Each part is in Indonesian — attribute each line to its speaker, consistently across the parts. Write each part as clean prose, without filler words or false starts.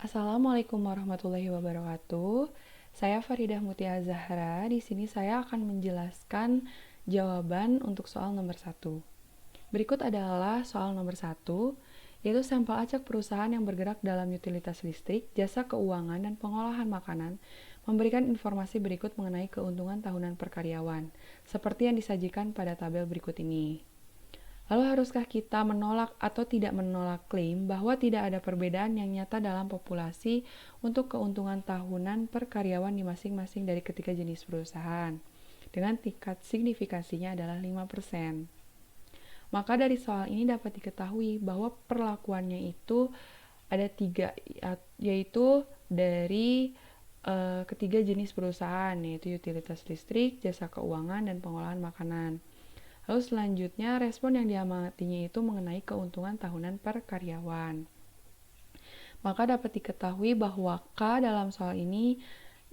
Speaker 1: Assalamualaikum warahmatullahi wabarakatuh. Saya Faridah Mutia Zahra. Di sini saya akan menjelaskan jawaban untuk soal nomor 1. Berikut adalah soal nomor 1, yaitu sampel acak perusahaan yang bergerak dalam utilitas listrik, jasa keuangan, dan pengolahan makanan memberikan informasi berikut mengenai keuntungan tahunan per karyawan, seperti yang disajikan pada tabel berikut ini. Lalu haruskah kita menolak atau tidak menolak klaim bahwa tidak ada perbedaan yang nyata dalam populasi untuk keuntungan tahunan per karyawan di masing-masing dari ketiga jenis perusahaan, dengan tingkat signifikansinya adalah 5%. Maka dari soal ini dapat diketahui bahwa perlakuannya itu ada 3, yaitu dari ketiga jenis perusahaan, yaitu utilitas listrik, jasa keuangan, dan pengolahan makanan. Lalu selanjutnya, respon yang diamatinya itu mengenai keuntungan tahunan per karyawan. Maka dapat diketahui bahwa K dalam soal ini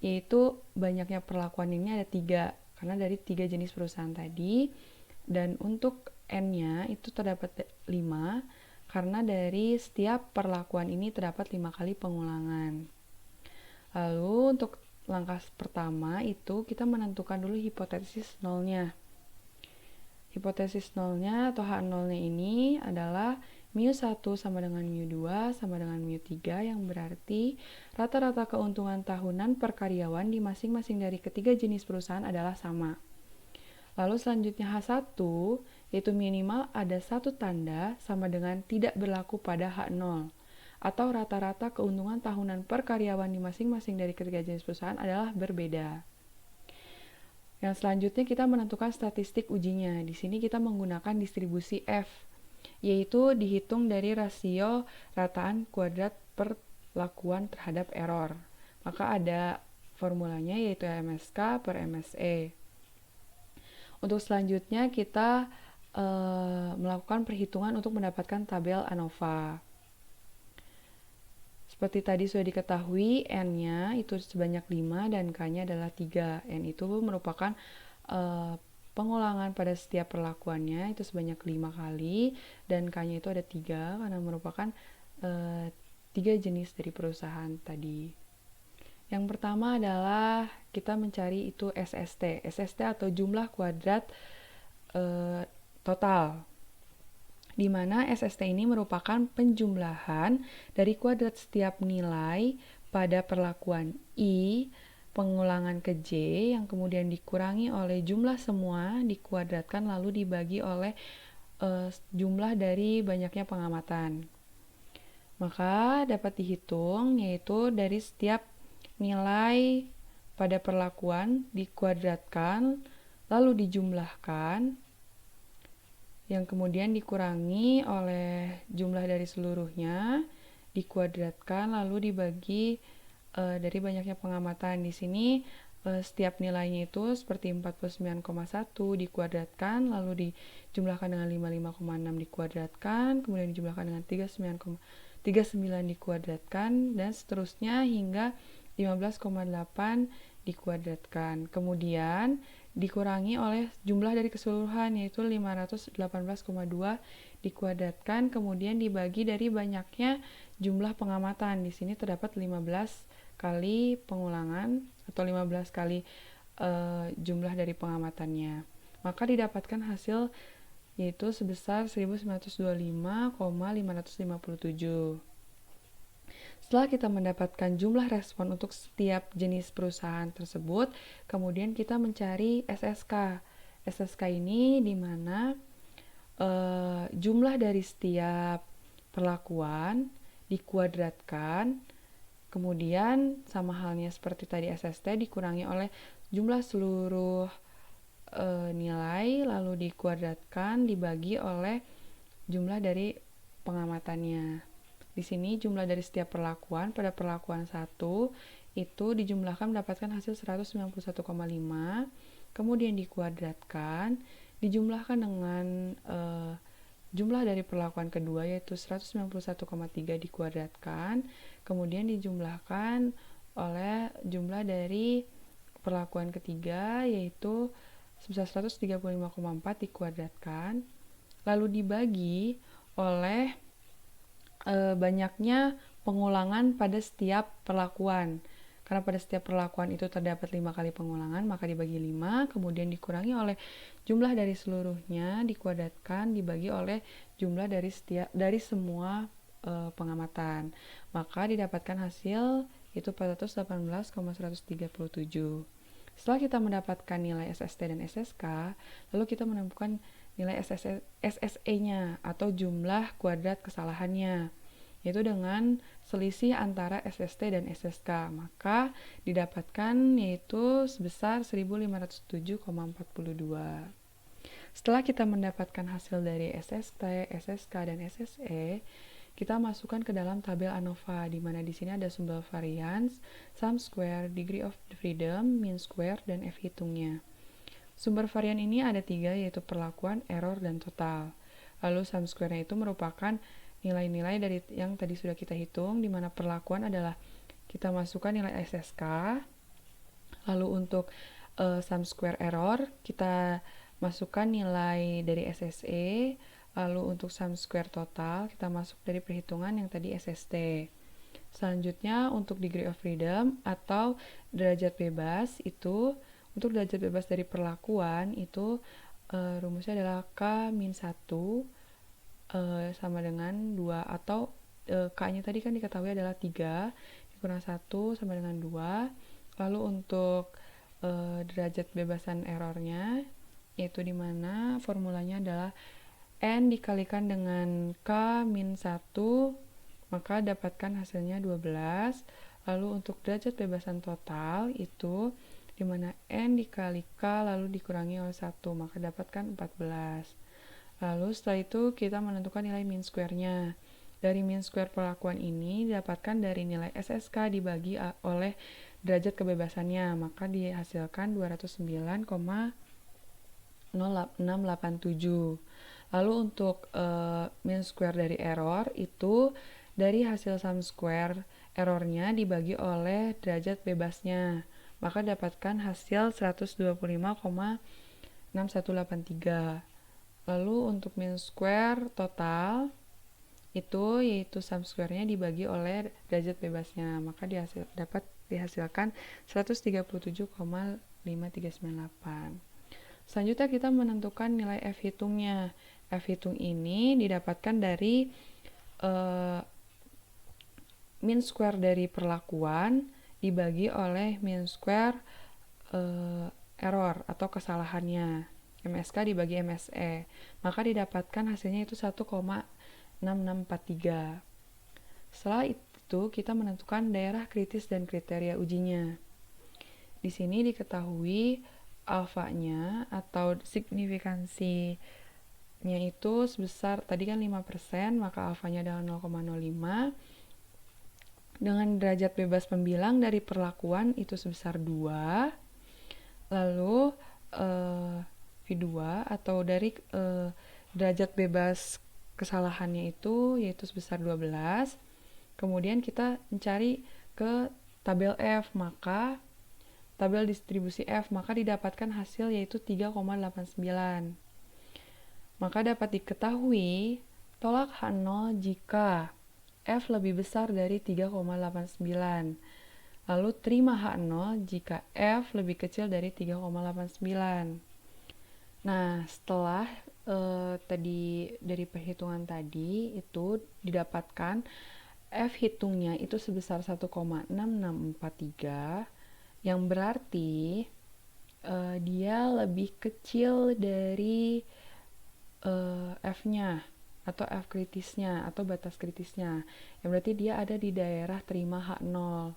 Speaker 1: yaitu banyaknya perlakuan ini ada 3, karena dari 3 jenis perusahaan tadi. Dan untuk N-nya itu terdapat 5, karena dari setiap perlakuan ini terdapat 5 kali pengulangan. Lalu untuk langkah pertama itu kita menentukan dulu hipotesis nolnya. Hipotesis nolnya atau H0-nya ini adalah mu1 sama dengan mu2 sama dengan mu3, yang berarti rata-rata keuntungan tahunan per karyawan di masing-masing dari ketiga jenis perusahaan adalah sama. Lalu selanjutnya H1, yaitu minimal ada satu tanda sama dengan tidak berlaku pada H0, atau rata-rata keuntungan tahunan per karyawan di masing-masing dari ketiga jenis perusahaan adalah berbeda. Yang selanjutnya kita menentukan statistik ujinya. Di sini kita menggunakan distribusi F, yaitu dihitung dari rasio rataan kuadrat perlakuan terhadap error. Maka ada formulanya yaitu MSK per MSE. Untuk selanjutnya kita melakukan perhitungan untuk mendapatkan tabel ANOVA. Seperti tadi sudah diketahui, N-nya itu sebanyak 5 dan K-nya adalah 3. N itu merupakan pengulangan pada setiap perlakuannya itu sebanyak 5 kali, dan K-nya itu ada 3 karena merupakan 3 jenis dari perusahaan tadi. Yang pertama adalah kita mencari itu SST. SST atau jumlah kuadrat total, di mana SST ini merupakan penjumlahan dari kuadrat setiap nilai pada perlakuan I pengulangan ke J yang kemudian dikurangi oleh jumlah semua dikuadratkan lalu dibagi oleh jumlah dari banyaknya pengamatan. Maka dapat dihitung yaitu dari setiap nilai pada perlakuan dikuadratkan lalu dijumlahkan, yang kemudian dikurangi oleh jumlah dari seluruhnya, dikuadratkan lalu dibagi dari banyaknya pengamatan. Di sini setiap nilainya itu seperti 49,1 dikuadratkan lalu dijumlahkan dengan 55,6 dikuadratkan, kemudian dijumlahkan dengan 39 dikuadratkan, dan seterusnya hingga 15,8 dikuadratkan. Kemudian dikurangi oleh jumlah dari keseluruhan yaitu 518,2 dikuadratkan, kemudian dibagi dari banyaknya jumlah pengamatan. Di sini terdapat 15 kali pengulangan atau 15 kali jumlah dari pengamatannya. Maka didapatkan hasil yaitu sebesar 1925,557. Setelah kita mendapatkan jumlah respon untuk setiap jenis perusahaan tersebut, kemudian kita mencari SSK. SSK ini di mana jumlah dari setiap perlakuan dikuadratkan, kemudian sama halnya seperti tadi SST dikurangi oleh jumlah seluruh nilai lalu dikuadratkan dibagi oleh jumlah dari pengamatannya. Di sini jumlah dari setiap perlakuan pada perlakuan 1 itu dijumlahkan mendapatkan hasil 191,5, kemudian dikuadratkan, dijumlahkan dengan jumlah dari perlakuan kedua yaitu 191,3 dikuadratkan, kemudian dijumlahkan oleh jumlah dari perlakuan ketiga yaitu sebesar 135,4 dikuadratkan, lalu dibagi oleh banyaknya pengulangan pada setiap perlakuan. Karena pada setiap perlakuan itu terdapat 5 kali pengulangan, maka dibagi 5, kemudian dikurangi oleh jumlah dari seluruhnya, dikuadratkan, dibagi oleh jumlah dari semua pengamatan. Maka didapatkan hasil itu 418,137. Setelah kita mendapatkan nilai SST dan SSK, lalu kita menemukan nilai SSE-nya atau jumlah kuadrat kesalahannya, yaitu dengan selisih antara SST dan SSK. Maka didapatkan yaitu sebesar 1507,42. Setelah kita mendapatkan hasil dari SST, SSK, dan SSE, kita masukkan ke dalam tabel ANOVA, di mana di sini ada sumber variance, sum square, degree of freedom, mean square, dan F hitungnya. Sumber varian ini ada 3, yaitu perlakuan, error, dan total. Lalu sum square-nya itu merupakan nilai-nilai dari yang tadi sudah kita hitung, di mana perlakuan adalah kita masukkan nilai SSK. Lalu untuk sum square error, kita masukkan nilai dari SSE. Lalu untuk sum square total, kita masuk dari perhitungan yang tadi SST. Selanjutnya untuk degree of freedom atau derajat bebas, itu untuk derajat bebas dari perlakuan itu rumusnya adalah K-1 sama dengan 2, atau K-nya tadi kan diketahui adalah 3 dikurang 1 sama dengan 2. Lalu untuk derajat bebasan errornya, yaitu dimana formulanya adalah N dikalikan dengan K-1, maka dapatkan hasilnya 12. Lalu untuk derajat bebasan total itu dimana N dikali K lalu dikurangi oleh 1, maka dapatkan 14. Lalu setelah itu kita menentukan nilai mean square-nya. Dari mean square perlakuan ini didapatkan dari nilai SSK dibagi oleh derajat kebebasannya, maka dihasilkan 209,0687. Lalu untuk mean square dari error itu dari hasil sum square errornya dibagi oleh derajat bebasnya, maka dapatkan hasil 125,6183. Lalu untuk mean square total itu yaitu sum square-nya dibagi oleh derajat bebasnya, maka dapat dihasilkan 137,5398. Selanjutnya kita menentukan nilai F hitungnya. F hitung ini didapatkan dari mean square dari perlakuan dibagi oleh mean square error atau kesalahannya, MSK dibagi MSE, maka didapatkan hasilnya itu 1,6643. Setelah itu kita menentukan daerah kritis dan kriteria ujinya. Di sini diketahui alfanya atau signifikansinya itu sebesar, tadi kan 5%, maka alfanya adalah 0,05. Dengan derajat bebas pembilang dari perlakuan itu sebesar 2. Lalu V2 atau dari derajat bebas kesalahannya itu yaitu sebesar 12. Kemudian kita mencari ke tabel F, maka tabel distribusi F, maka didapatkan hasil yaitu 3,89. Maka dapat diketahui tolak H0 jika F lebih besar dari 3,89. Lalu terima H0 jika F lebih kecil dari 3,89. Nah, setelah tadi dari perhitungan tadi itu didapatkan F hitungnya itu sebesar 1,6643, yang berarti dia lebih kecil dari F-nya atau F kritisnya atau batas kritisnya, yang berarti dia ada di daerah terima H0.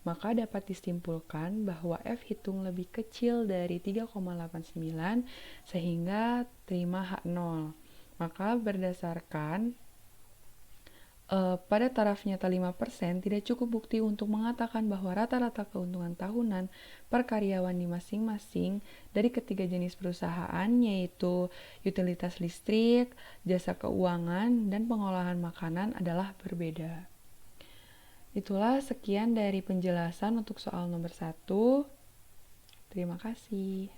Speaker 1: Maka dapat disimpulkan bahwa F hitung lebih kecil dari 3,89 sehingga terima H0. Maka berdasarkan pada taraf nyata 5%, tidak cukup bukti untuk mengatakan bahwa rata-rata keuntungan tahunan per karyawan di masing-masing dari ketiga jenis perusahaan, yaitu utilitas listrik, jasa keuangan, dan pengolahan makanan adalah berbeda. Itulah sekian dari penjelasan untuk soal nomor 1. Terima kasih.